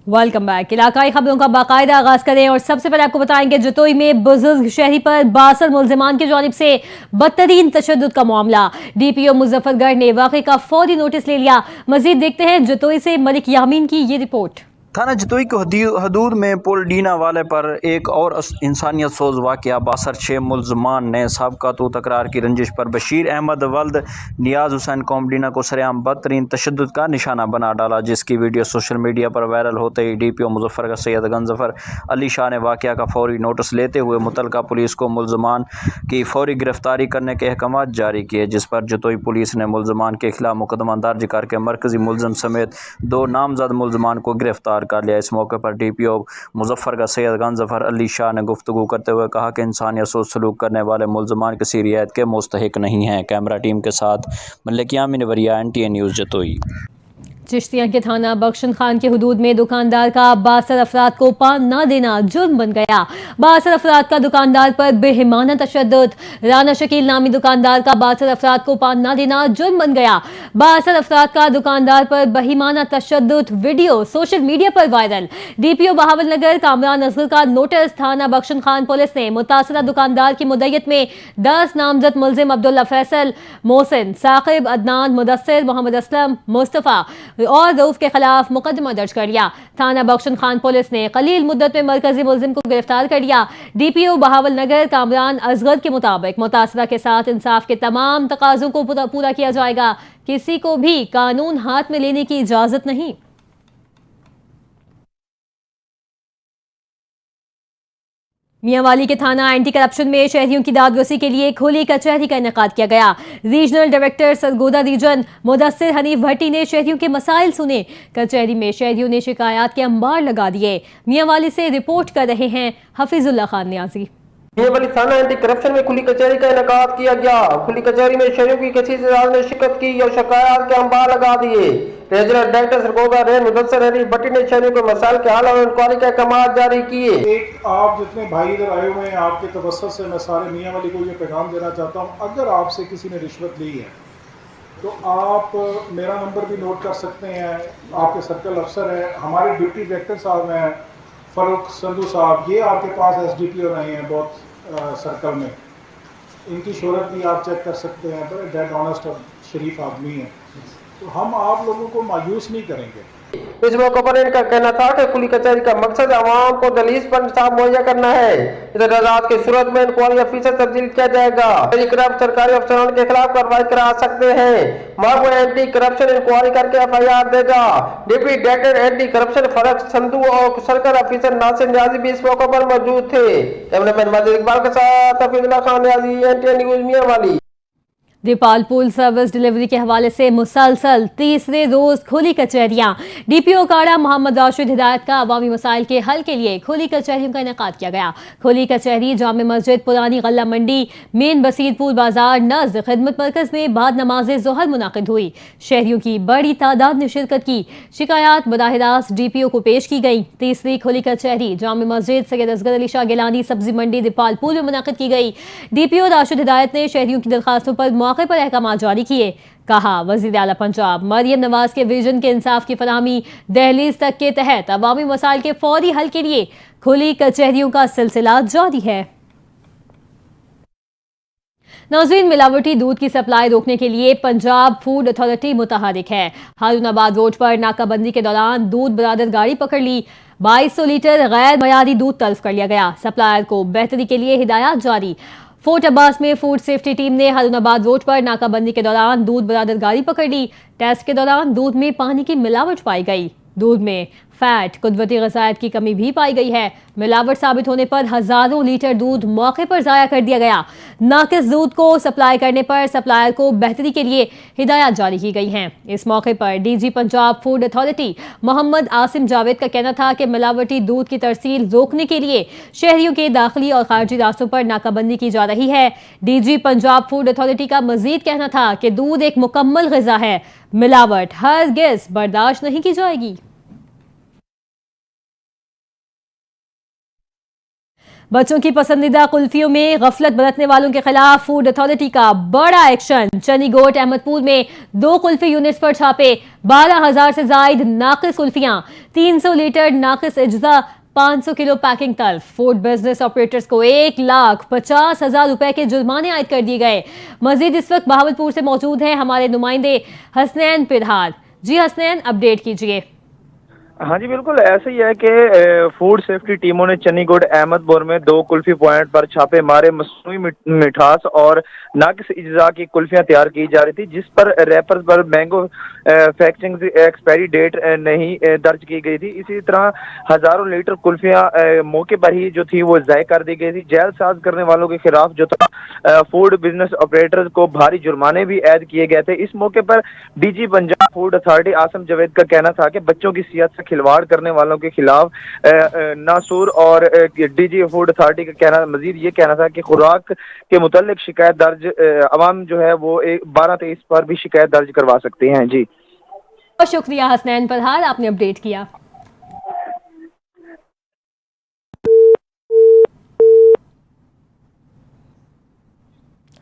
Welcome back. इलाकाई खबरों का बाकायदा आगाज करें और सबसे पहले आपको बताएंगे जतोई में बुजुर्ग शहरी पर 62 मुल्जिमान की जानिब से बदतरीन तशद्दुद का मामला। डीपीओ मुजफ्फरगढ़ ने वाक़े का फौरी नोटिस ले लिया। मजीद देखते हैं जतोई से मलिक यामीन की ये रिपोर्ट। थाना जतोई की हदूद में पुल डीना वाले पर एक और इंसानियत सोज वाक़या। 62 मुल्ज़मान ने सबका तो तकरार की रंजिश पर बशीर अहमद वल्द नियाज हुसैन कौम डीना को सरेआम बदतरीन तशद्दुद का निशाना बना डाला, जिसकी वीडियो सोशल मीडिया पर वायरल होते ही डीपीओ मुजफ्फरगढ़ सैयद गंजफर अली शाह ने वाक़या का फौरी नोटिस लेते हुए मुतलका पुलिस को मुल्ज़मान की फौरी गिरफ्तारी करने के अहकाम जारी किए, जिस पर जतोई पुलिस ने मुल्ज़मान के खिलाफ मुकदमा दर्ज करके मरकज़ी मुल्ज़म समेत 2 नामजद मुल्ज़मान को गिरफ्तार कर लिया। इस मौके पर डीपीओ मुजफ्फरगढ़ सैयद गंजफर अली शाह ने गुफ्तगू करते हुए कहा कि इंसानियत से सलूक करने वाले मुल्ज़मान किसी रियायत के मुस्तहिक नहीं हैं। कैमरा टीम के साथ मलिक यामीन वरिया, NTA न्यूज़ जतोई। चिश्तिया के थाना बख्शन खान के हुदूद में दुकानदार का 62 अफराद को पान न देना जुर्म बन गया। 62 अफराद का दुकानदार पर बेहिमाना तशद्दुद। राना शकील नामी दुकानदार का 62 अफराद को पान न देना जुर्म बन गया। 62 अफराद का दुकानदार पर बेहिमाना तशद्दुद वीडियो सोशल मीडिया पर वायरल। डीपीओ बहावलनगर कामरान असगर का नोटिस। थाना बख्शन खान पुलिस ने मुतासरा दुकानदार की मुद्दत में 10 नामजद मुल्जिम अब्दुल्ला फैसल, मोहसिन, साकिब, अदनान, मुदस्सिर, मोहम्मद असलम, मुस्तफ़ा और रऊफ के खिलाफ मुकदमा दर्ज कर लिया। थाना बख्शन खान पुलिस ने कलील मुद्दत में मरकजी मुल्जिम को गिरफ्तार कर लिया। डीपीओ बहावलनगर कामरान असगर के मुताबिक मुतासरा के साथ इंसाफ के तमाम तकाजों को पूरा किया जाएगा। किसी को भी कानून हाथ में लेने की इजाजत नहीं। मियांवाली के थाना एंटी करप्शन में शहरियों की दादरसी के लिए खुली कचहरी का इनेकाद किया गया। Regional director Sargodha region Mudassir Hanif Bhatti ने शहरियों के मसाइल सुने। कचहरी में शहरियों ने शिकायत के अंबार लगा दिए। मियांवाली से रिपोर्ट कर रहे हैं हफीजुल्लाह खान न्याजी। मियांवाली थाना एंटी करप्शन में खुली कचहरी का इनेकाद किया गया। खुली कचहरी में शहरियों की किसी तादाद में शिरकत की और शिकायत के अंबार लगा दिए। Regional director Sargodha region Mudassir Hanif Bhatti ने शहरियों के मसाइल के हल और इंक्वायरी के अहकाम जारी किए। एक आप जितने भाई इधर आए हुए हैं, आपके तवज्जुह से मैं सारे मियांवाली को ये पैगाम देना चाहता हूँ, अगर आपसे किसी ने रिश्वत ली है तो आप मेरा नंबर भी नोट कर सकते हैं। आपके सर्कल अफसर हैं, हमारे डिप्टी डायरेक्टर साहब हैं फ़ारूक संधू साहब, ये आपके पास SDPO रहे हैं बहुत सर्कल में, इनकी शोहरत भी आप चेक कर सकते हैं। बड़े डेड ऑनेस्ट और शरीफ आदमी हैं, तो हम आप लोगों को मायूस नहीं करेंगे। इस मौके पर इनका कहना था कि खुली कचहरी का मकसद आवाम को दलील पर इंसाफ मुहैया करना है। इधर आजाद की सूरत में इंक्वायरी ऑफिसर तब्दील किया जाएगा। करप्ट सरकारी अफसरान के खिलाफ कार्रवाई करा सकते हैं। महकमा एंटी करप्शन इंक्वायरी करके FIR देगा। डिप्टी डायरेक्टर एंटी करप्शन फरक संधू और सर्कल ऑफिसर नासिर न्याजी भी इस मौके पर मौजूद थे। कैमरामैन मजीद इकबाल के साथ Hafeezullah Khan Niazi, NTA news Mianwali. Dipalpur service delivery के हवाले से मुसलसल तीसरे रोज खुली कचहरियां। डीपीओ काड़ा मोहम्मद राशिद हिदायत का अवामी मसाइल के हल के लिए खुली कचहरियों का इनेकाद किया गया। खुली कचहरी जामे मस्जिद, पुरानी गल्ला मंडी, मेन बसीरपुर बाजार नज़द खिदमत मरकज में बाद नमाज ज़ोहर मुनाकिद हुई। शहरियों की बड़ी तादाद ने शिरकत की। शिकायत बराह रास्त DPO को पेश की गई। तीसरी खुली कचहरी जामे मस्जिद सैयद असगर अली शाह गिलानी सब्जी मंडी दीपालपुर में मुनाकिद की गई। DPO राशिद हिदायत ने शहरियों की दरखास्तों पर मौके पर अहकाम जारी किए। कहा, वज़ीर आला पंजाब मरियम नवाज के विजन के इंसाफ की फराहमी दहलीज तक के तहत अवामी मसाइल के फौरी हल के लिए खुली कचहरियों का सिलसिला जारी है। नाज़रीन, मिलावटी दूध की सप्लाई रोकने के लिए पंजाब फूड अथॉरिटी मुतहरिक है। हारूनाबाद रोड पर नाकाबंदी के दौरान दूध बरादर गाड़ी पकड़ ली। 2200 लीटर गैर मयारी दूध तल्फ कर लिया गया। सप्लायर को बेहतरी के लिए हिदायत जारी। फोर्ट अब्बास में फूड सेफ्टी टीम ने हारूनाबाद रोड पर नाकाबंदी के दौरान दूध बरादर गाड़ी पकड़ ली। टेस्ट के दौरान दूध में पानी की मिलावट पाई गई। दूध में फैट, कुदरती ग़ज़ाइयत की कमी भी पाई गई है। मिलावट साबित होने पर हजारों लीटर दूध मौके पर ज़ाया कर दिया गया। नाकिस दूध को सप्लाई करने पर सप्लायर को बेहतरी के लिए हिदायत जारी की गई हैं। इस मौके पर DG Punjab food authority Mohammad Asim Javed का कहना था कि मिलावटी दूध की तरसील रोकने के लिए शहरियों के दाखिली और खारजी रास्तों पर नाकाबंदी की जा रही है। DG पंजाब फूड अथॉरिटी का मजीद कहना था कि दूध एक मुकम्मल ग़िज़ा है, मिलावट हरगिज़ बर्दाश्त नहीं की जाएगी। बच्चों की पसंदीदा कुल्फियों में गफलत बरतने वालों के खिलाफ फूड अथॉरिटी का बड़ा एक्शन। चनीगोट अहमदपुर में 2 कुल्फी यूनिट्स पर छापे। 12,000 से जायद नाकिस कुल्फियां, 300 लीटर नाकिस इज्जा, 500 किलो पैकिंग तल्फ। फूड बिजनेस ऑपरेटर्स को 1,50,000 रुपए के जुर्माने आयद कर दिए गए। मजीद इस वक्त बहावलपुर से मौजूद हैं हमारे नुमाइंदे हसनैन पिरहार। जी हसनैन, अपडेट कीजिए। हाँ जी बिल्कुल ऐसे ही है कि फूड सेफ्टी टीमों ने चनीगोड अहमदपुर में 2 कुल्फी पॉइंट पर छापे मारे। मसनूई मिठास और नाकिस इज्जा की कुल्फियां तैयार की जा रही थी, जिस पर रैपर्स पर मैंगो पैकेजिंग एक्सपायरी डेट नहीं दर्ज की गई थी। इसी तरह हजारों लीटर कुल्फियां मौके पर ही जो थी वो ज़ाय कर दी गई थी। जेलसाज करने वालों के खिलाफ जो था फूड बिजनेस ऑपरेटर्स को भारी जुर्माने भी ऐड किए गए थे। इस मौके पर डीजी पंजाब फूड अथॉरिटी आसम जावेद का कहना था कि बच्चों की सेहत से खिलवाड़ करने वालों के खिलाफ नासूर और डीजी फूड अथॉरिटी का मजीद ये कहना था कि खुराक के मुतालिक शिकायत दर्ज अवाम जो है वो 12-23 पर भी शिकायत दर्ज करवा सकते हैं। जी बहुत शुक्रिया हसनैन पिरहार, आपने अपडेट किया।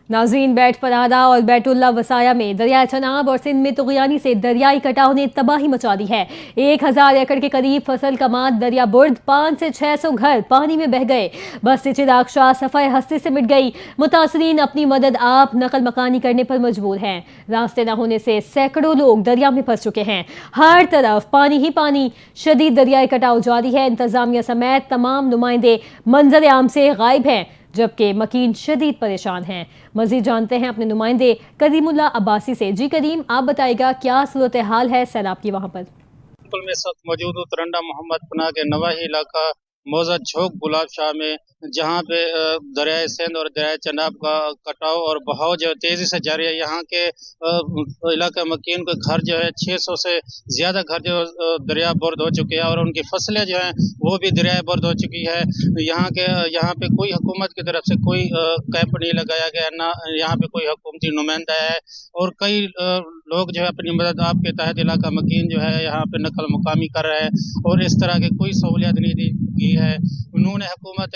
नाज़रीन, बैट फरादा और बैटुल्ला वसाया में दरिया चनाब और सिंध में तुगयानी से दरियाई कटाव ने तबाही मचा दी है। 1,000 एकड़ के करीब फसल कमात दरिया बुर्द, 500 से 600 घर पानी में बह गए। बस्ती चिराग शाह सफाई हस्ती से मिट गई। मुतासरीन अपनी मदद आप नकल मकानी करने पर मजबूर हैं। रास्ते न होने से सैकड़ों लोग दरिया में फंस चुके हैं। हर तरफ पानी ही पानी। शदीद दरियाई कटाव जारी है। इंतजामिया समेत तमाम नुमाइंदे मंजर आम से गायब हैं, जबकि मकीन शदीद परेशान हैं। मजीद जानते हैं अपने नुमाइंदे करीमुल्ला अब्बासी से। जी करीम, आप बताइएगा क्या सूरत हाल है सैलाब की वहाँ पर? में इस वक्त मौजूद हूँ तरंडा मोहम्मद पनाह के नवाही इलाका मौजा झोंक गुलाब शाह में, जहाँ पे दरियाए सिंध और दरियाए चनाब का कटाव और बहाव जो तेजी से जारी है। यहाँ के इलाका मकीन के घर जो है 600 से ज्यादा घर जो दरिया बुर्द हो चुके हैं और उनकी फसलें जो हैं वो भी दरिया बुर्द हो चुकी है। यहाँ पे कोई हुकूमत की तरफ से कोई कैंप नहीं लगाया गया, ना यहाँ पे कोई हुकूमती नुमाइंदा है, और कई लोग जो है अपनी मदद आपके तहत इलाका मकीन जो है यहाँ पे नकल मुकामी कर रहे हैं और इस तरह की कोई सहूलियत नहीं दी गई है। उन्होंने हुकूमत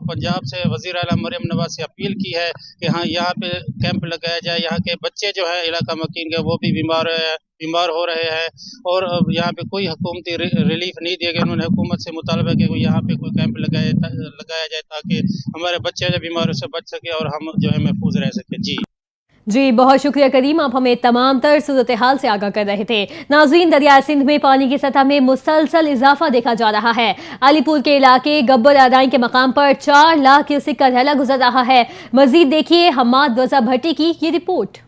पंजाब से वज़ीर आला मरियम नवाज से अपील की है कि हाँ यहाँ पे कैंप लगाया जाए। यहाँ के बच्चे जो है इलाका मकीन के वो भी बीमार हो रहे हैं और यहाँ पे कोई हुकूमती रिलीफ नहीं दिया गया। उन्होंने हुकूमत से मुतालबा किया कि यहाँ पे कोई कैंप लगाया जाए ताकि हमारे बच्चे जो बीमारियों से बच सके और हम जो है महफूज रह सके। जी बहुत शुक्रिया करीम, आप हमें तमाम तर सूरत हाल से आगाह कर रहे थे। नाज़रीन, दरिया सिंध में पानी की सतह में मुसलसल इजाफा देखा जा रहा है। अलीपुर के इलाके गब्बर अदाई के मकाम पर 4 लाख क्यूसेक का धैला गुजर रहा है। मजीद देखिए हमाद रजा भट्टी की ये रिपोर्ट।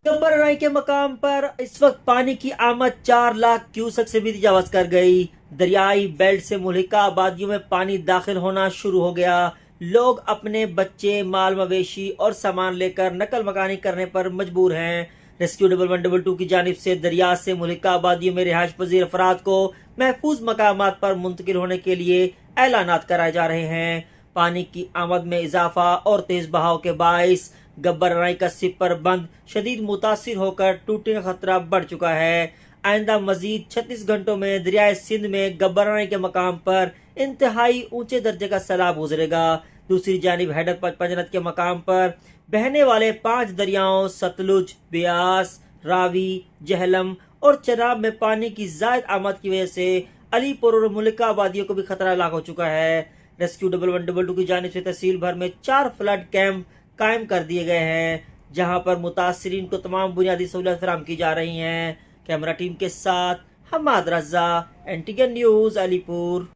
गब्बर अदाई के मकाम पर इस वक्त पानी की आमद 4 लाख क्यूसेक से भी तजावज़ कर गई। दरियाई बेल्ट से मुल्हिका आबादियों में पानी दाखिल होना शुरू हो गया। लोग अपने बच्चे, माल मवेशी और सामान लेकर नकल मकानी करने पर मजबूर हैं। रेस्क्यू 112 की जानिब से दरिया से मुल्हिका आबादियों में रिहाइश पजीर अफराद को महफूज मकामात पर मुंतकिल होने के लिए ऐलानात कराए जा रहे हैं। पानी की आमद में इजाफा और तेज बहाव के बाइस गब्बर अदाई का सिपर बंद शदीद मुतासिर होकर टूटने का खतरा बढ़ चुका है। आइंदा मजीद 36 घंटों में दरियाए सिंध में गब्बर अदाई के मकाम पर इंतहाई ऊंचे दर्जे का सैलाब गुजरेगा। दूसरी जानिब हैदर पंजनत के मकाम पर बहने वाले 5 दरियाओं सतलुज, ब्यास, रावी, जहलम और चनाब में पानी की जायद आमद की वजह से अलीपुर और मुल्हिका आबादियों को भी खतरा लाक हो चुका है। रेस्क्यू 112 की जानिब से तहसील भर में 4 फ्लड कैंप कायम कर दिए गए हैं, जहां पर मुतासरीन को तमाम बुनियादी सहूलियत फराहम की जा रही हैं। कैमरा टीम के साथ हमाद रजा, NTN न्यूज, अलीपुर।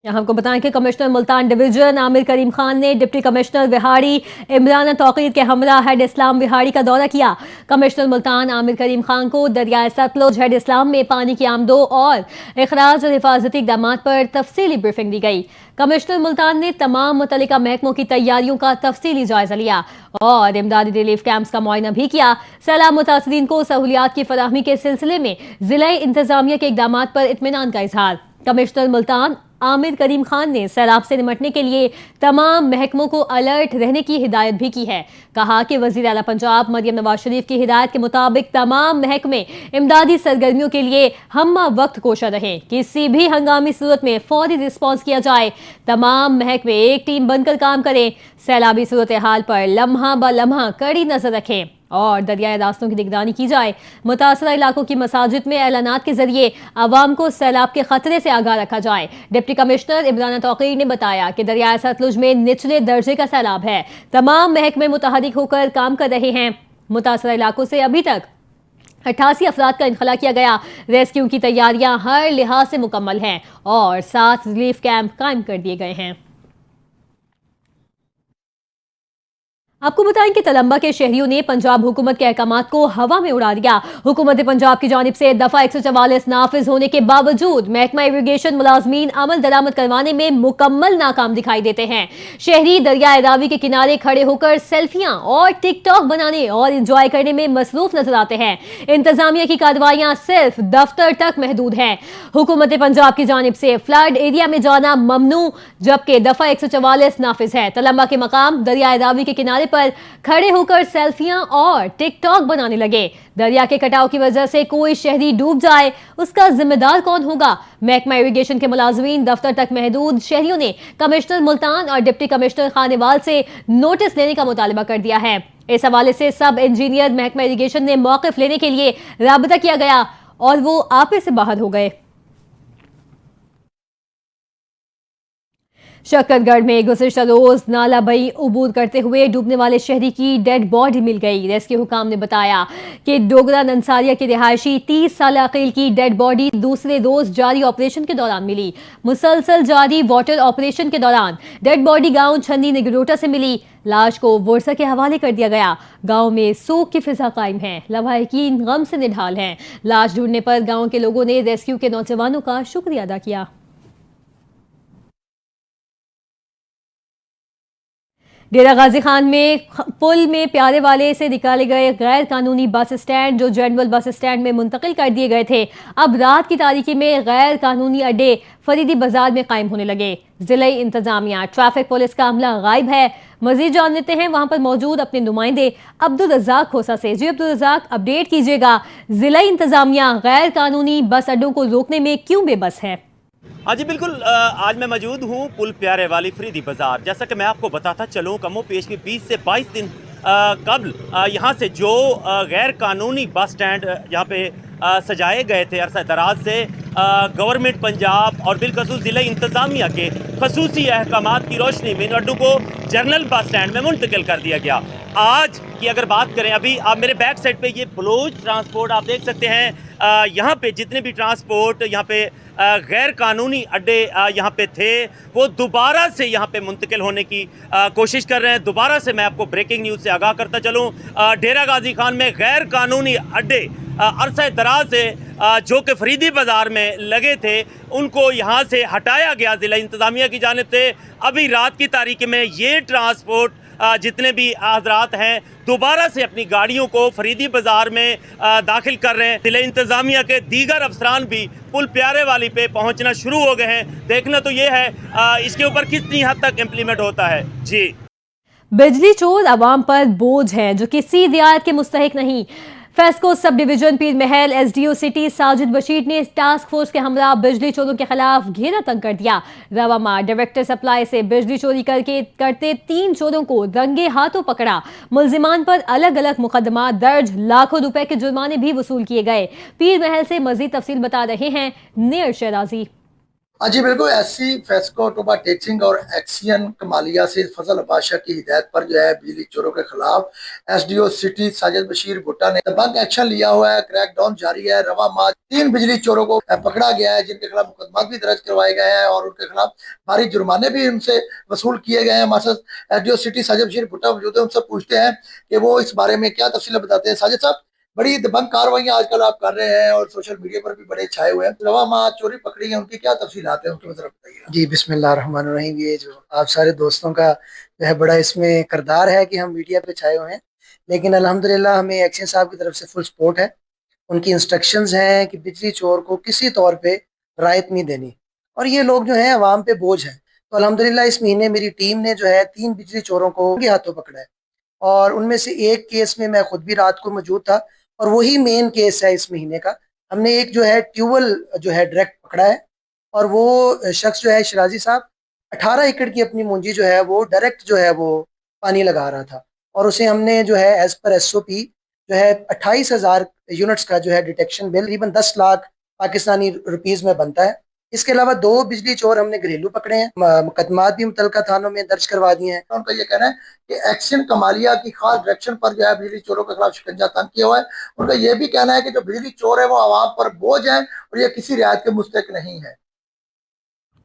यहाँ आपको बताएं कि कमिश्नर मुल्तान डिवीजन आमिर करीम खान ने डिप्टी कमिश्नर विहाड़ी इमरान तौकीर के हमरा हेड इस्लाम विहाड़ी का दौरा किया। कमिश्नर मुल्तान आमिर करीम खान को दरियाए सतलुज हेड इस्लाम में पानी की आमदो और इखराज और हिफाजती इक़दाम पर तफसीली ब्रीफिंग दी गई। कमिश्नर मुल्तान ने तमाम मुतल्लिका महकमों की तैयारियों का तफसीली जायजा लिया और इमदादी रिलीफ कैंप्स का मुआयना भी किया। सैलाब मुतासरीन को सहूलियात की फराहमी के सिलसिले में जिला इंतजामिया के इक़दाम पर इत्मीनान का इजहार। कमिश्नर मुल्तान आमिर करीम खान ने सैलाब से निपटने के लिए तमाम महकमों को अलर्ट रहने की हिदायत भी की है। कहा कि वज़ीर आला पंजाब मरियम नवाज शरीफ की हिदायत के मुताबिक तमाम महकमे इमदादी सरगर्मियों के लिए हम्मा वक्त कोशा रहें। किसी भी हंगामी सूरत में फौरी रिस्पॉन्स किया जाए। तमाम महकमे एक टीम बनकर काम करें। सैलाबी सूरत हाल पर लम्हा ब लम्हा कड़ी नजर रखें और दरियाई रास्तों की निगरानी की जाए। मुतासरा इलाकों की मसाजिद में ऐलानात के जरिए आवाम को सैलाब के खतरे से आगाह रखा जाए। डिप्टी कमिश्नर इमरान तौकीर ने बताया कि दरियाई सतलुज में निचले दर्जे का सैलाब है। तमाम महकमे मुतहरिक होकर काम कर रहे हैं। मुतासरा इलाकों से अभी तक 88 अफराद का इनखला किया गया। रेस्क्यू की तैयारियां हर लिहाज से मुकम्मल हैं और 7 रिलीफ कैंप कायम कर दिए गए हैं। आपको बताएं कि तलंबा के शहरियों ने पंजाब हुकूमत के अहकामात को हवा में उड़ा दिया। हुकूमत पंजाब की जानिब से दफा 144 नाफिज होने के बावजूद महकमा इरिगेशन मुलाजमीन अमल दरामद करवाने में मुकम्मल नाकाम दिखाई देते हैं। शहरी दरियाए रावी के किनारे खड़े होकर सेल्फियां और टिकटॉक बनाने और इंजॉय करने में मसरूफ नजर आते हैं। इंतजामिया की कार्रवाइयां सिर्फ दफ्तर तक महदूद हैं। हुकूमत पंजाब की जानिब से फ्लड एरिया में जाना ममनू, जबकि दफा 144 नाफिज है। तलंबा के मकाम दरियाए रावी के किनारे पर खड़े होकर सेल्फियां और टिकटॉक बनाने लगे। दरिया के कटाव की वजह से कोई शहरी डूब जाए, उसका जिम्मेदार कौन होगा? महकमा इरिगेशन के मुलाजमीन दफ्तर तक महदूद शहरियों ने कमिश्नर मुल्तान और डिप्टी कमिश्नर खानेवाल से नोटिस लेने का मुतालबा कर दिया है। इस हवाले से सब इंजीनियर महकमा इरिगेशन ने मौक़िफ़ लेने के लिए राबता किया गया और वो आपे से बाहर हो गए। शक्करगढ़ में गुज़िश्ता रोज नाला बई उबूर करते हुए डूबने वाले शहरी की डेड बॉडी मिल गई। रेस्क्यू हुकाम ने बताया कि डोगरा नंसारिया के रिहायशी 30 साल अकील की डेड बॉडी दूसरे रोज जारी ऑपरेशन के दौरान मिली। मुसलसल जारी वाटर ऑपरेशन के दौरान डेड बॉडी गांव छन्नी निगरोटा से मिली। लाश को वर्सा के हवाले कर दिया गया। गांव में सोग की फिजा कायम है। लवाहिकीन गम से निढाल हैं। लाश ढूंढने पर गांव के लोगों ने रेस्क्यू के नौजवानों का शुक्रिया अदा किया। डेरा गाजी खान में पुल में प्यारे वाले से निकाले गए गैर कानूनी बस स्टैंड जो जनरल बस स्टैंड में मुंतकिल कर दिए गए थे, अब रात की तारीकी में गैर कानूनी अड्डे फरीदी बाजार में कायम होने लगे। जिले इंतजामिया ट्रैफिक पुलिस का अमला गायब है। मजीद जान लेते हैं वहां पर मौजूद अपने नुमाइंदे अब्दुल रज़ाक खोसा से। जी अब्दुल रज़ाक, अपडेट कीजिएगा, जिला इंतजामिया गैर कानूनी बस अड्डों को रोकने में क्यों बेबस है? हाँ जी बिल्कुल, आज मैं मौजूद हूँ पुल प्यारे वाली फरीदी बाज़ार। जैसा कि मैं आपको बताता चलूँ, कमो पेश के 20 से 22 दिन कबल यहाँ से जो गैर कानूनी बस स्टैंड यहाँ पे सजाए गए थे अरसा दराज से, गवर्नमेंट पंजाब और बिलखसूस ज़िला इंतज़ामिया के खसूसी अहकामात की रोशनी में इन अड्डों को जनरल बस स्टैंड में मुंतकिल कर दिया गया। आज की अगर बात करें, अभी आप मेरे बैक साइड पे ये बलोच ट्रांसपोर्ट आप देख सकते हैं। यहाँ पे जितने भी ट्रांसपोर्ट यहाँ पे गैर कानूनी अड्डे यहाँ पे थे, वो दोबारा से यहाँ पे मुंतकिल होने की कोशिश कर रहे हैं। दोबारा से मैं आपको ब्रेकिंग न्यूज़ से आगाह करता चलूँ, डेरा गाजी खान में गैर कानूनी अड्डे अरसा दराज से जो कि फरीदी बाज़ार में लगे थे, उनको यहाँ से हटाया गया ज़िला इंतज़ामिया की जानिब से। अभी रात की तारीख में ये ट्रांसपोर्ट जितने भी हज़रात हैं दोबारा से अपनी गाड़ियों को फरीदी बाज़ार में दाखिल कर रहे हैं। ज़िला इंतज़ामिया के दीगर अफसरान भी पुल प्यारे वाली पे पहुंचना शुरू हो गए हैं। देखना तो ये है इसके ऊपर कितनी हद तक इम्प्लीमेंट होता है। जी, बिजली चोर आवाम पर बोझ हैं जो किसी रियायत के मुस्तहिक नहीं। फेस्को सब डिवीजन पीर महल एसडीओ सिटी साजिद बशीर ने टास्क फोर्स के हमरा बिजली चोरों के खिलाफ घेरा तंग कर दिया। रवामा डायरेक्टर सप्लाई से बिजली चोरी करते 3 चोरों को रंगे हाथों पकड़ा। मुलजिमान पर अलग अलग मुकदमा दर्ज, लाखों रुपए के जुर्माने भी वसूल किए गए। पीर महल से मजीद तफसील बता रहे हैं नेर शराजी। जी बिल्कुल, ऐसी फेस्को टोबा टेक्सिंग और एक्सियन कमालिया से फजल बादशाह की हिदायत पर जो है बिजली चोरों के खिलाफ एसडीओ सिटी साजिद बशीर भुट्टा ने दबंग एक्शन लिया हुआ है। क्रैकडाउन जारी है। रवा माह 3 बिजली चोरों को पकड़ा गया है, जिनके खिलाफ मुकदमा भी दर्ज करवाए गए हैं और उनके खिलाफ भारी जुर्माने भी उनसे वसूल किए गए हैं। हमारे साथ एसडीओ सिटी साजिद बशीर भुट्टा मौजूद है, उनसे पूछते हैं कि वो इस बारे में क्या तफसील बताते हैं। साजिद साहब, बड़ी दबंग कार्रवाइयां आजकल आप कर रहे हैं और सोशल मीडिया पर भी बड़े छाए हुए हैं। रवा माह चोरी पकड़ी है, उनकी क्या तफसीलात हैं, उनकी मतलब बताइए। जी बिस्मिल्लाहिर्रहमानिर्रहीम। ये जो आप सारे दोस्तों का जो है बड़ा इसमें किरदार है कि हम मीडिया पे छाए हुए हैं, लेकिन अल्हम्दुलिल्लाह हमें एक्शन साहब की तरफ से फुल सपोर्ट है। उनकी इंस्ट्रक्शंस हैं कि बिजली चोर को किसी तौर पे रायत नहीं देनी। और ये लोग जो हैं अवाम पे बोझ हैं। तो अल्हम्दुलिल्लाह इस महीने मेरी टीम ने जो है 3 बिजली चोरों को उनके हाथों पकड़ा है, और उनमें से एक केस में मैं खुद भी रात को मौजूद था, और वही मेन केस है इस महीने का। हमने एक जो है ट्यूबवेल जो है डायरेक्ट पकड़ा है, और वो शख्स जो है शिराजी साहब 18 एकड़ की अपनी मुंजी जो है वो डायरेक्ट जो है वो पानी लगा रहा था, और उसे हमने जो है एज पर SOP जो है 28,000 यूनिट्स का जो है डिटेक्शन बिल तकरीबन 10 लाख पाकिस्तानी रुपीस में बनता है। इसके अलावा 2 बिजली चोर हमने घरेलू पकड़े हैं, मुकदमात भी मुतलका थानों में दर्ज करवा दिए हैं। उनका ये कहना है कि एक्शन कमालिया की खास डायरेक्शन पर जो है बिजली चोरों के खिलाफ शिकंजा तंग किया हुआ है। उनका ये भी कहना है कि जो बिजली चोर है वो आवाम पर बोझ है और ये किसी रियायत के मुस्तहिक नहीं है।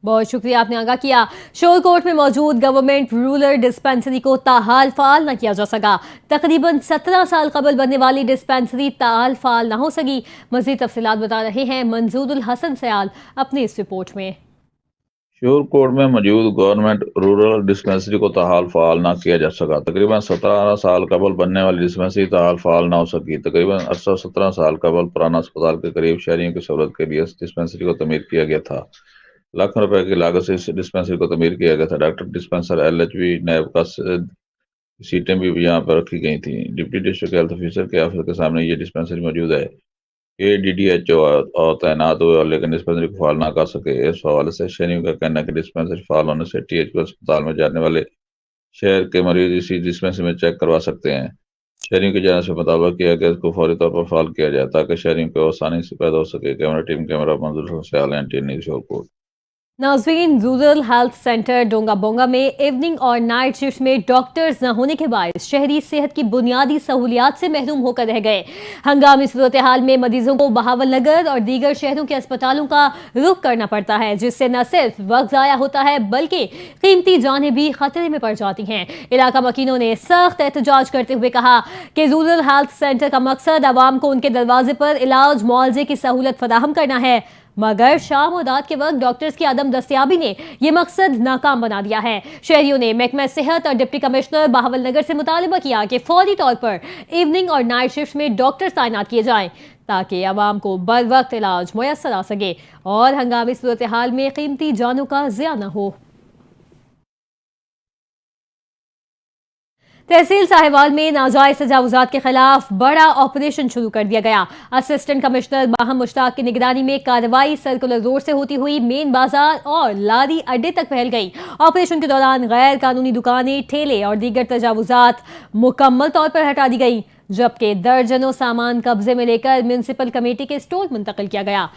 बहुत शुक्रिया, आपने आगाह किया। शोर कोर्ट में मौजूद गवर्नमेंट रूरल डिस्पेंसरी को ताहाल फाल न किया जा सका। तकरीबन 17 साल कबल बनने वाली डिस्पेंसरी ताहाल फाल न हो सकी। मजीद तफसीलात बता रहे हैं मंजूरुल हसन सयाल अपनी इस रिपोर्ट में। शोर कोर्ट में मौजूद गवर्नमेंट रूरल डिस्पेंसरी को ताहाल फाल ना किया जा सका। तकरीबन 17 साल कबल बनने वाली डिस्पेंसरी ताहाल फाल ना हो सकी। तकरीबन 17 साल कबल पुराना अस्पताल के करीब शहरियों की सहूलत के लिए इस डिस्पेंसरी को तमीर किया गया था। लाखों रुपए की लागत से इस डिस्पेंसरी को तमीर किया गया था। डॉक्टर डिस्पेंसर LHV नैब का सीटें भी यहाँ पर रखी गई थी। डिप्टी डिस्ट्रिक्ट हेल्थ ऑफिसर के ऑफिस के सामने ये डिस्पेंसरी मौजूद है। ADDHO और तैनात हुए और लेकिन डिस्पेंसरी को फाल ना कर सके। इस हवाले से शहरियों का कहना है कि डिस्पेंसरी फाल होने से THQ अस्पताल में जाने वाले शहर के मरीज इसी डिस्पेंसरी में चेक करवा सकते हैं। शहरियों की जानब से मुताबिक किया गया इसको फौरी तौर पर फाल किया जाए ताकि शहरियों को आसानी से पैदा हो सके। कैमरा टीम कैमरा मंजूर सयाल NTN न्यूज़ शोरकोट। नाज़रीन, रूरल हेल्थ सेंटर डोंगा बोंगा में इवनिंग और नाइट शिफ्ट में डॉक्टर्स न होने के बायस शहरी सेहत की बुनियादी सहूलियात से महरूम होकर रह गए। हंगामी सूरत हाल में मरीजों को बहावल नगर और दीगर शहरों के अस्पतालों का रुख करना पड़ता है, जिससे न सिर्फ वक्त ज़ाया होता है बल्कि कीमती जानें भी खतरे में पड़ जाती हैं। इलाका मकीनों ने सख्त एहतजाज करते हुए कहा कि रूरल हेल्थ सेंटर का मकसद आवाम को उनके दरवाजे पर इलाज मुआवजे की सहूलत फराहम करना है, मगर शाम और रात के वक्त डॉक्टर्स की आदम दस्तयाबी ने यह मकसद नाकाम बना दिया है। शहरियों ने महकमा सेहत और डिप्टी कमिश्नर बहावल नगर से मुतालबा किया कि फौरी तौर पर इवनिंग और नाइट शिफ्ट में डॉक्टर्स तैनात किए जाएं ताकि आवाम को बर वक्त इलाज मुयस्सर आ सके और हंगामी सूरत हाल में कीमती जानों का ज़िया न हो। तहसील साहिवाल में नाजायज तजावुजात के खिलाफ बड़ा ऑपरेशन शुरू कर दिया गया। असिस्टेंट कमिश्नर माहम मुश्ताक की निगरानी में कार्रवाई सर्कुलर रोड से होती हुई मेन बाजार और लारी अड्डे तक फैल गई। ऑपरेशन के दौरान गैर कानूनी दुकानें, ठेले और दीगर तजावुजात मुकम्मल तौर पर हटा दी गई, जबकि दर्जनों सामान कब्जे में लेकर म्यूनसिपल कमेटी के स्टोर मुंतकिल किया गया।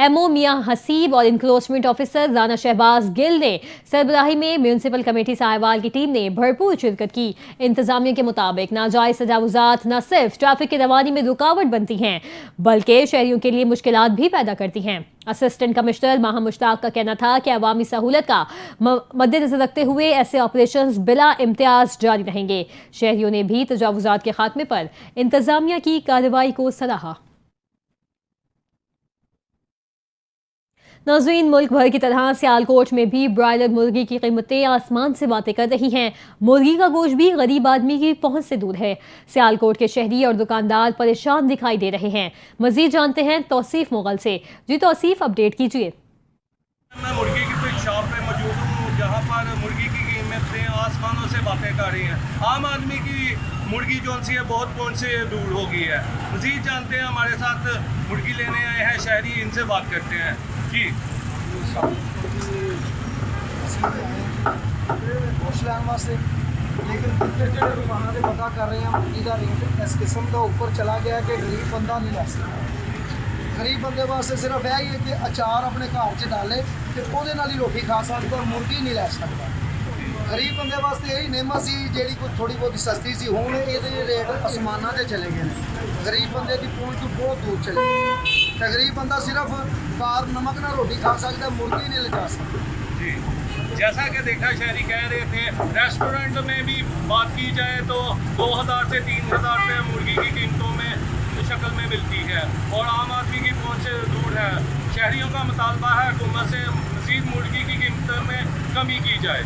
MO मियां हसीब और इंक्रोचमेंट ऑफिसर राना शहबाज गिल ने सरबराही में म्यूनसिपल कमेटी साहिवाल की टीम ने भरपूर शिरकत की। इंतजामिया के मुताबिक नाजायज तजावुजात न सिर्फ ट्रैफिक की रवानी में रुकावट बनती हैं बल्कि शहरियों के लिए मुश्किलात भी पैदा करती हैं। असिस्टेंट कमिश्नर माहम मुश्ताक का कहना था कि अवामी सहूलत का मद्देनजर रखते हुए ऐसे ऑपरेशंस बिला इम्तियाज जारी रहेंगे। शहरियों ने भी तजावुजात के खात्मे पर इंतजामिया की कार्रवाई को सराहा। नाज़रीन, मुल्क भर की तरह सियालकोट में भी ब्रायलर मुर्गी की कीमतें आसमान से बातें कर रही हैं। मुर्गी का गोश्त भी गरीब आदमी की पहुंच से दूर है। सियालकोट के शहरी और दुकानदार परेशान दिखाई दे रहे हैं। मजीद जानते हैं तौसीफ मुगल से। जी तौसीफ, अपडेट कीजिए। मैं मुर्गी की कोई शॉप पे मौजूद हूँ जहाँ पर मुर्गी की कीमतें आसमानों से बातें कर रही हैं। आम आदमी की मुर्गी जो सी है बहुत पहुँच से दूर हो गई है। मजीद जानते हैं, हमारे साथ मुर्गी लेने आए हैं शहरी, इनसे बात करते हैं। जी वास्ते लेकिन दुकाना के पता कर रहे हैं मुर्गी का रेट इस किस्म का ऊपर चला गया कि गरीब बंदा नहीं लै सकता। गरीब बंदे वास्ते सिर्फ यही है कि अचार अपने घर च डाले तो वो रोटी खा सकता, मुर्गी नहीं लै सकता। गरीब बंदे वास्ते यही नेमत सी जी कोई थोड़ी बहुत सस्ती सी, हुण ये रेट आसमाना से चले गए। गरीब बंदे की पहुँच तो बहुत दूर चले गई। तो गरीब बंदा सिर्फ कार नमक ना रोटी खा सकता, मुर्गी नहीं ले जा सकता। जी, जैसा कि देखा शहरी कह रहे थे, रेस्टोरेंट में भी बात की जाए तो 2000 से 3000 रुपये मुर्गी की कीमतों में शक्ल में मिलती है और आम आदमी की पहुँच से दूर है। शहरियों का मुतालबा है हुकूमत से मज़ीद मुर्गी की कीमतों में कमी की जाए।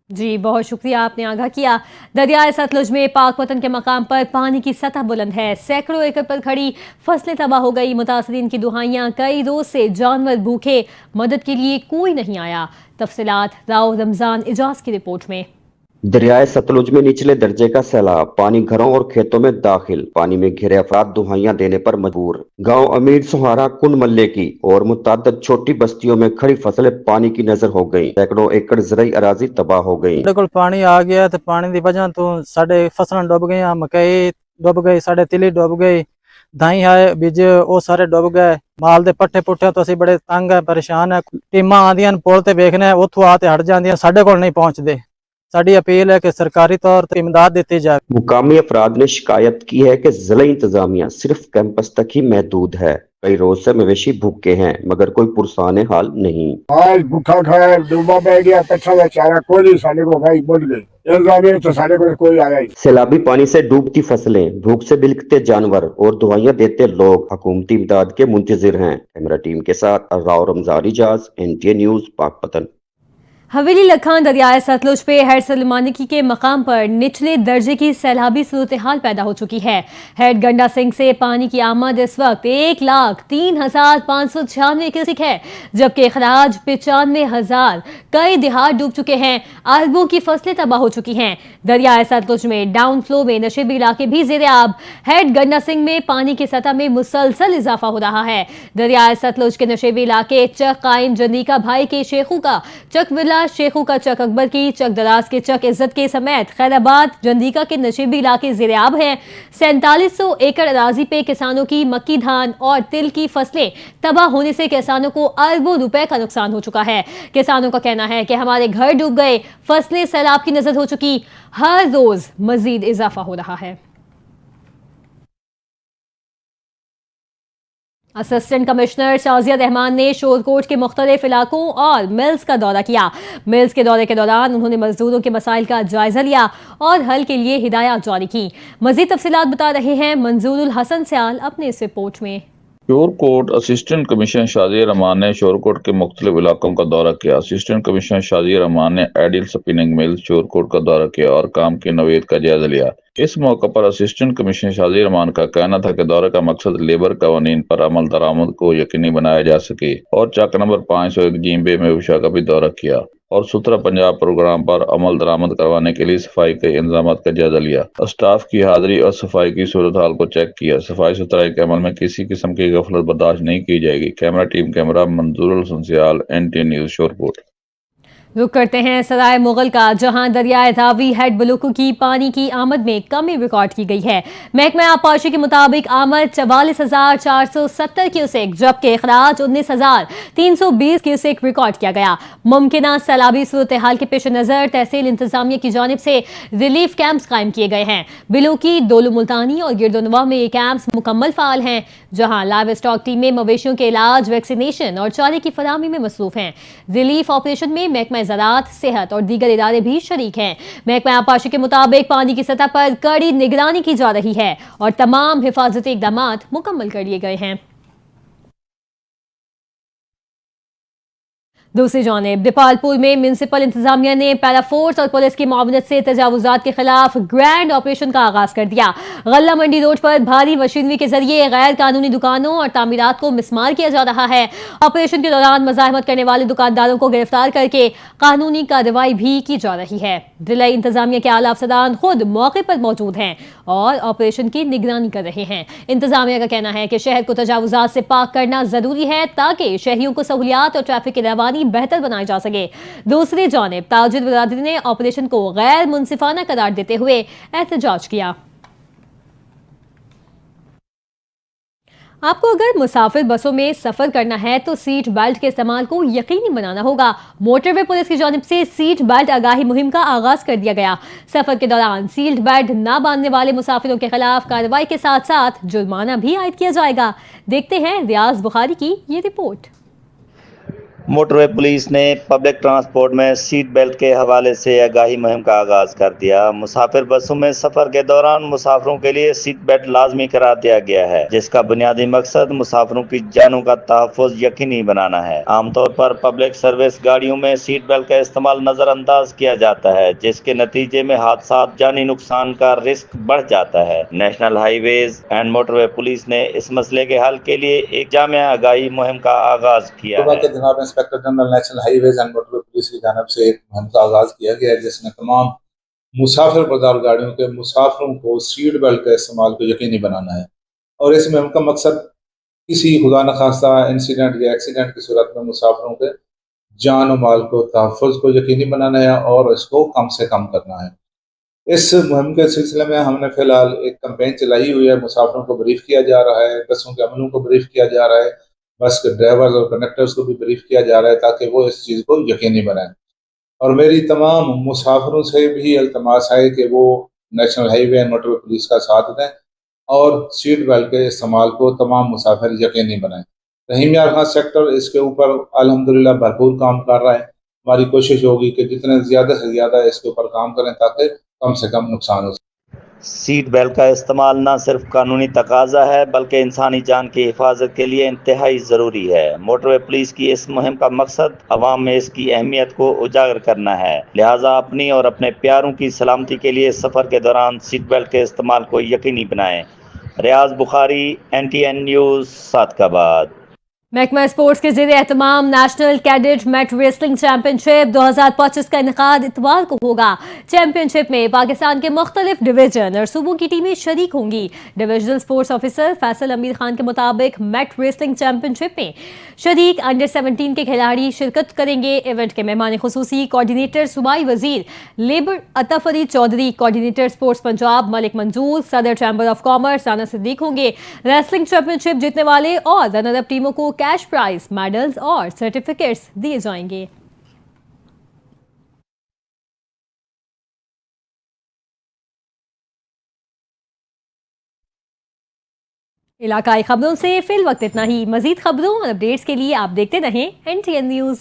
जी बहुत शुक्रिया, आपने आगाह किया। दरियाए सतलुज में पाकपतन के मकाम पर पानी की सतह बुलंद है, सैकड़ों एकड़ पर खड़ी फसलें तबाह हो गई। मुतासरीन की दुहाइयां, कई रोज से जानवर भूखे, मदद के लिए कोई नहीं आया। तफसीलात राव रमजान इजाज की रिपोर्ट में। दरियाए सतलुज में निचले दर्जे का सैलाब, पानी घरों और खेतों में दाखिल, पानी में घिरे अफराद दुहाइयां देने पर मजबूर। गांव अमीर सुहारा कुंड मल्ले की और मुतअद्दिद छोटी बस्तियों में खड़ी फसलें पानी की नजर हो गईं। सैकड़ों एकड़ ज़राई अराजी तबाह हो गई। ਸਾਡੇ ਕੋਲ ਪਾਣੀ ਆ ਗਿਆ ਤੇ ਪਾਣੀ ਦੀ ਵਜ੍ਹਾ ਤੋਂ ਸਾਡੇ ਫਸਲਾਂ ਡੁੱਬ ਗਈਆਂ, ਮਕਈ ਡੁੱਬ ਗਈ, ਸਾਡੇ ਤਿਲੀ ਡੁੱਬ ਗਈ, ਦਾਈ ਹੈ ਬੀਜ ਉਹ ਸਾਰੇ ਡੁੱਬ ਗਏ। ਮਾਲ ਦੇ ਪੱਠੇ ਪੁੱਠਿਆਂ ਤੋਂ ਅਸੀਂ ਬੜੇ ਤੰਗ ਹੈ, ਪਰੇਸ਼ਾਨ ਹੈ। ਟੀਮਾਂ ਆਉਂਦੀਆਂ ਨੇ ਪੁਲ ਤੇ ਵੇਖਣੇ, ਉੱਥੋਂ ਆ ਤੇ ਹਟ ਜਾਂਦੀਆਂ, ਸਾਡੇ ਕੋਲ ਨਹੀਂ ਪਹੁੰਚਦੇ। साड़ी अपील है कि सरकारी तौर पर इमदाद देती जाए। मुकामी अफराद ने शिकायत की है कि जिला इंतजामिया सिर्फ कैंपस तक ही महदूद है। कई रोज से मवेशी भूखे हैं मगर कोई पुरसाने हाल नहीं। आज भूखा खाया, डूबा बह गया, कच्चा बेचारा, कोई साले को भाई बुझ गई, इंतजामिया तो साले को कोई आया ही। सैलाबी पानी से डूबती फसलें, भूख से बिलखते जानवर और दुआइयां देते लोग हुकूमती इमदाद के मुंतजिर हैं। कैमरा टीम के साथ राव रमजान इजाज, NTA न्यूज, पाकपतन। हवेली लखान दरियाए सतलुज पे हेड सलमानिकी के मकाम पर निचले दर्जे की सैलाबी सूरत हाल पैदा हो चुकी है। हेड गंडा सिंह से पानी की आमद इस वक्त 1,03,596 क्यूसेक है, जबकि अखराज 95,000। कई देहात डूब चुके हैं, अरबों की फसलें तबाह हो चुकी हैं। दरियाए सतलुज में डाउन फ्लो में नशेबी इलाके भी ज़ेर-ए-आब। हेड गंडा सिंह में पानी की सतह में मुसलसल इजाफा हो रहा है। दरियाए सतलुज के नशेबी इलाके चक कायम जंदीका भाई के शेखू का, चक विला शेखू का, चक अकबर की, चक दराज के चक इज्जत के समेत खैराबाद जंदीका के नशेबी इलाके ज़ेर-ए-आब हैं। 4700 एकड़ अराजी पे किसानों की मक्की, धान और तिल की फसलें तबाह होने से किसानों को अरबों रुपए का नुकसान हो चुका है। किसानों का कहना है कि हमारे घर डूब गए, फसलें सैलाब की नजर हो चुकी, हर रोज मजीद इजाफा हो रहा है। असिस्टेंट कमिश्नर शाजिया रहमान ने शोरकोट के मुख्तलिफ इलाकों और मिल्स का दौरा किया। मिल्स के दौरे के दौरान उन्होंने मजदूरों के मसाइल का जायजा लिया और हल के लिए हिदायत जारी की। मजीद तफसीलात बता रहे हैं मंजूरुल हसन सयाल अपने इस रिपोर्ट में। शोरकोट असिस्टेंट कमिश्नर शाजिया रहमान ने शोरकोट के मुख्तलिफ इलाकों का दौरा किया। असिस्टेंट कमिश्नर शाजिया रहमान ने आइडियल स्पिनिंग मिल शोरकोट का दौरा किया और काम की नवीयत का जायजा लिया। इस मौके पर असिस्टेंट कमिश्नर शाजिया रहमान का कहना था कि दौरे का मकसद लेबर कवानीन पर अमल दरामद को यकीनी बनाया जा सके और चक नंबर 501 जीम्बे में विशा का भी दौरा किया और सुथरा पंजाब प्रोग्राम पर अमल दरामद करवाने के लिए सफाई के इंतजाम का जायजा लिया। स्टाफ की हाजिरी और सफाई की सूरत हाल को चेक किया। सफाई सुथराई के अमल में किसी किस्म की गफलत बर्दाश्त नहीं की जाएगी। Camera team camera Manzoorul Hasan Sial, NTA news Shorkot. रुक करते हैं सराय मुगल का, जहां दरियाए रावी हेड बलूकों की पानी की आमद में कमी रिकॉर्ड की गई है। महकमा आबपाशी के मुताबिक आमद 44,470 क्यूसेक जबकि अखराज 19,320 क्यूसेक रिकॉर्ड किया गया। मुमकिना सैलाबी सूरत हाल के पेश नज़र तहसील इंतजामिया की जानिब से रिलीफ कैंप्स कायम किए गए हैं। बिलूकी, दोलू मुल्तानी और गिरदोनवा में ये कैंप्स मुकम्मल फाल हैं, जहां लाइव स्टॉक टीमें मवेशियों के इलाज, वैक्सीनेशन और चारे की फराहमी में मसरूफ हैं। रिलीफ ऑपरेशन में महकमा ज़राअत, सेहत और दीगर इदारे भी शरीक हैं। महकमा आबपाशी के मुताबिक पानी की सतह पर कड़ी निगरानी की जा रही है और तमाम हिफाजती इक़दाम मुकम्मल कर लिए गए हैं। दूसरी जानिब दीपालपुर में म्यूनसिपल इंतजामिया ने पैराफोर्स और पुलिस की मुआवनत से तजावुजात के खिलाफ ग्रैंड ऑपरेशन का आगाज कर दिया। गल्ला मंडी रोड पर भारी मशीनरी के जरिए गैर कानूनी दुकानों और तामीरात को मिसमार किया जा रहा है। ऑपरेशन के दौरान मज़ाहमत करने वाले दुकानदारों को गिरफ्तार करके कानूनी कार्रवाई भी की जा रही है। जिला इंतजामिया के आला अफसरान खुद मौके पर मौजूद हैं और ऑपरेशन की निगरानी कर रहे हैं। इंतजामिया का कहना है कि शहर को तजावुजात से पाक करना जरूरी है ताकि शहरियों को सहूलियात और ट्रैफिक की रवानी बेहतर बनाई जा सके। दूसरी जानिब ताजिर बरादरी ने ऑपरेशन को गैर मुनसिफाना करार देते हुए एहतजाज किया। आपको अगर मुसाफिर बसों में सफर करना है तो सीट बेल्ट के इस्तेमाल को यकीनी बनाना होगा। मोटरवे पुलिस की जानिब से सीट बेल्ट आगाही मुहिम का आगाज कर दिया गया। सफर के दौरान सीट बेल्ट न बांधने वाले मुसाफिरों के खिलाफ कार्रवाई के साथ साथ जुर्माना भी आयद किया जाएगा। देखते हैं रियाज बुखारी की ये रिपोर्ट। मोटरवे पुलिस ने पब्लिक ट्रांसपोर्ट में सीट बेल्ट के हवाले से आगाही मुहिम का आगाज कर दिया। मुसाफिर बसों में सफर के दौरान मुसाफिरों के लिए सीट बेल्ट लाजमी करार दिया गया है, जिसका बुनियादी मकसद मुसाफिरों की जानों का तहफ़्फ़ुज़ यकीनी बनाना है। आमतौर पर पब्लिक सर्विस गाड़ियों में सीट बेल्ट का इस्तेमाल नजरअंदाज किया जाता है, जिसके नतीजे में हादसा, जानी नुकसान का रिस्क बढ़ जाता है। National highways and motorway police ने इस मसले के हल के लिए एक जामिया आगाही मुहिम का आगाज किया है। जनाब inspector general national highways and motorway police की जानिब से एक मुहिम का आगाज किया गया है, जिसमें तमाम मुसाफिर बरदार गाड़ियों के मुसाफिरों को सीट बेल्ट के इस्तेमाल को यकीनी बनाना है। और इस मुहिम का मकसद किसी खुदा न खास्ता इंसिडेंट या एक्सीडेंट की सूरत में मुसाफिरों के जान और माल को तहफ़्फ़ुज़ को यकीनी बनाना है और इसको कम से कम करना है। इस मुहिम के सिलसिले में हमने फिलहाल एक कैंपेन चलाई हुई है। मुसाफिरों को ब्रीफ किया जा रहा है, बसों के अमलों को ब्रीफ किया जा रहा है, बस के ड्राइवर्स और कंडक्टर्स को भी ब्रीफ किया जा रहा है, ताकि वो इस चीज़ को यकीनी बनाएं। और मेरी तमाम मुसाफिरों से भी इल्तमास है कि वो national highway and motorway police का साथ दें और सीट बेल्ट के इस्तेमाल को तमाम मुसाफिर यकीनी बनाएं। रहीम यार खान सेक्टर इसके ऊपर अल्हम्दुलिल्लाह भरपूर काम कर रहा है। हमारी कोशिश होगी कि जितने ज़्यादा से ज़्यादा इसके ऊपर काम करें ताकि कम से कम नुकसान हो। सीट बेल्ट का इस्तेमाल न सिर्फ कानूनी तकाजा है, बल्कि इंसानी जान की हिफाजत के लिए इंतहाई ज़रूरी है। मोटरवे पुलिस की इस मुहिम का मकसद अवाम में इसकी अहमियत को उजागर करना है। लिहाजा अपनी और अपने प्यारों की सलामती के लिए सफ़र के दौरान सीट बेल्ट के इस्तेमाल को यकीनी बनाएं। Riaz Bukhari, NTN news, Sadiqabad. महकमा स्पोर्ट्स के ज़ेरे एहतमाम national cadet mat wrestling championship 2025 का इनेकाद इतवार को होगा। चैंपियनशिप में पाकिस्तान के मुख्तलिफ डिवीजन और सूबों की टीमें शरीक होंगी। डिविजनल स्पोर्ट्स ऑफिसर फैसल अमीर खान के मुताबिक मेट रेसलिंग चैंपियनशिप में शरीक अंडर 17 के खिलाड़ी शिरकत करेंगे। इवेंट के मेहमान खुसूसी कोऑर्डिनेटर सूबाई वजीर labour Ata Farid Chaudhry, coordinator sports Punjab Malik Manzoor, सदर chamber of commerce Rana Siddique होंगे। रेसलिंग चैंपियनशिप जीतने वाले और रनर अप टीमों को कैश प्राइज, मेडल्स और सर्टिफिकेट्स दिए जाएंगे। इलाकाई खबरों से फिल वक्त इतना ही। मजीद खबरों और अपडेट्स के लिए आप देखते रहें NTN न्यूज़।